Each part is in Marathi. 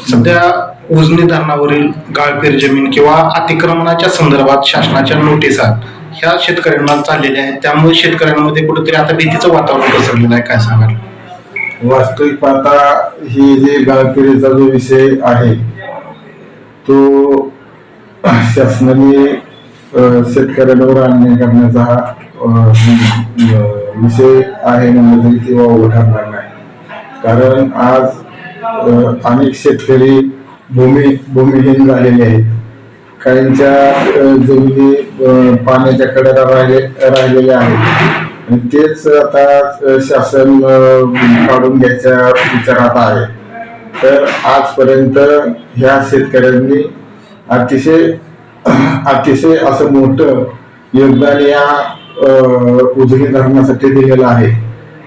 सध्या उजनी धरणावरील गाळपेर जमीन किंवा अतिक्रमणाच्या संदर्भात शासनाच्या नोटिसा ह्या शेतकऱ्यांना चाललेल्या आहेत, त्यामुळे शेतकऱ्यांमध्ये कुठेतरी आता भीतीचं वातावरण पसरलेलं आहे. काय सांगाल? वास्तविक पाहता ही जे गाळपेरीचा जो विषय आहे तो शासनाने शेतकऱ्यांवर अन्याय करण्याचा हा विषय आहे म्हणलं तरी ती वावगं ठरणार नाही. कारण आज अनेक शेतकरी भूमिहीन झालेले आहेत. काहींच्या जमिनी पाण्याच्या कडेला राहिलेल्या आहेत आणि तेच आता शासन काढून घ्यायच्या विचारात आहे. तर आजपर्यंत ह्या शेतकऱ्यांनी अतिशय असं मोठं योगदान या उजनी धरणासाठी दिलेलं आहे.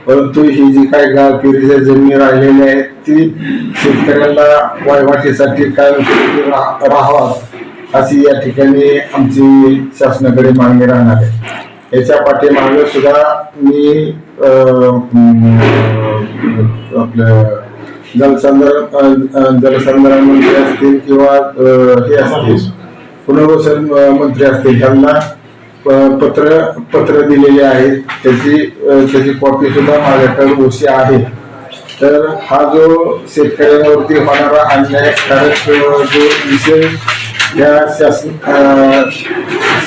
परंतु ही जी काही गाळपेरीच्या जमिनी राहिलेल्या आहेत ती शेतकऱ्यांना वायवाटीसाठी काय राहावा अशी या ठिकाणी आमची शासनाकडे मागणी राहणार आहे. याच्या पाठीमागे सुद्धा मी आपल्या जलसंधारण मंत्री असतील किंवा हे असतील पुनर्वसन मंत्री असतील त्यांना पत्र दिलेले आहेत. त्याची कॉपी सुद्धा माझ्याकडे उशी आहे. तर हा जो शेतकऱ्यांवरती होणारा अन्यायकारक जो विषय या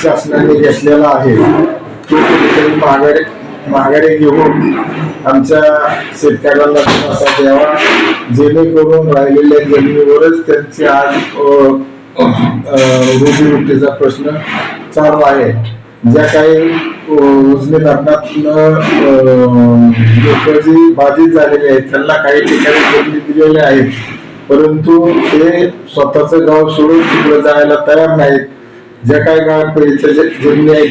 शासनाने घेतलेला आहे तो कुठेतरी माघारी घेऊन आमच्या शेतकऱ्यांना दिलासा द्यावा, जेणेकरून राहिलेल्या जमिनीवरच त्यांची आज रोजीरोटीचा प्रश्न चालू आहे. ज्या काही उजनी धरणातून लोक जी बाधित झालेले आहेत त्यांना काही ठिकाणी जमिनी दिलेल्या आहेत, परंतु ते स्वतःच गाव सोडून तिकडे जायला तयार नाहीत. ज्या काही गाळपेरीच्या जमिनी आहेत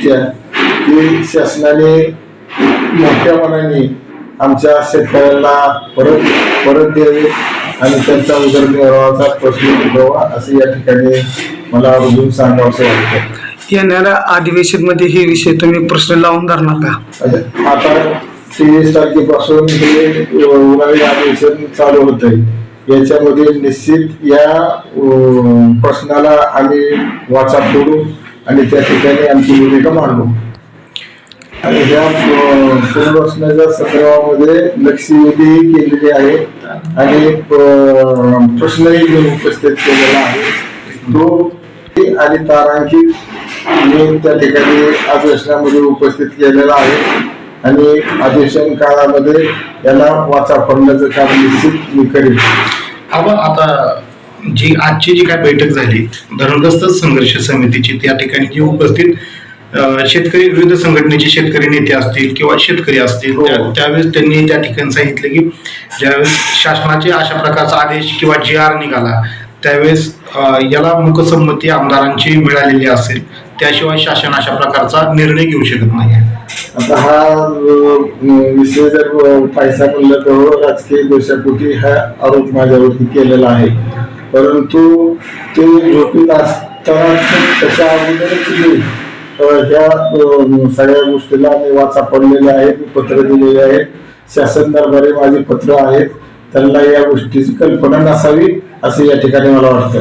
ती शासनाने मोठ्या मनाने आमच्या शेतकऱ्यांना परत द्यावे आणि त्यांचा उदरनिर्वाहाचा प्रश्न उद्भवा असं या ठिकाणी मला अजून सांगावंसं वाटतं. येणाऱ्या अधिवेशन मध्ये हे विषय तुम्ही प्रश्न लावून धरणार का? आता 23 तारखेपासून हे उन्हाळी अधिवेशन चालू होत आहे. याच्यामध्ये निश्चित या प्रश्नाला आम्ही वाचा फोडू आणि त्या ठिकाणी आमची भूमिका मांडू आणि ह्या पुनर्वसनाच्या संदर्भामध्ये लक्षवेधी केलेली आहे आणि प्रश्नही घेऊन उपस्थित केलेला आहे. तो आणि तारांकित मी त्या ठिकाणी अधिवेशनामध्ये उपस्थित केलेला आहे आणि अधिवेशन काळामध्ये याला वाचा फोडण्याचं काम निश्चित मी करेन. आपण आता आजची जी काय बैठक झाली धरणग्रस्त संघर्ष समितीची, त्या ठिकाणी जी उपस्थित शेतकरी विविध संघटनेचे शेतकरी नेते असतील किंवा शेतकरी असतील त्यावेळेस त्यांनी त्या ठिकाणी सांगितलं की ज्यावेळेस शासनाचे अशा प्रकारचा आदेश किंवा GR निघाला त्यावेळेस याला मुकसंमती आमदारांची मिळालेली असेल, त्याशिवाय शासन अशा प्रकारचा निर्णय घेऊ शकत नाही. आता हा विषय जर पैसा म्हणलं तर राजकीय दोषापोटी हा आरोप माझ्यावरती केलेला आहे. परंतु ते झोपीत असताना त्याच्या अगोदरच ह्या सगळ्या गोष्टीला मी वाचा पडलेल्या आहेत, पत्र दिलेले आहेत. शासन दरबारी माझी पत्र आहेत, त्यांना या गोष्टीची कल्पना नसावी असं या ठिकाणी मला वाटतं.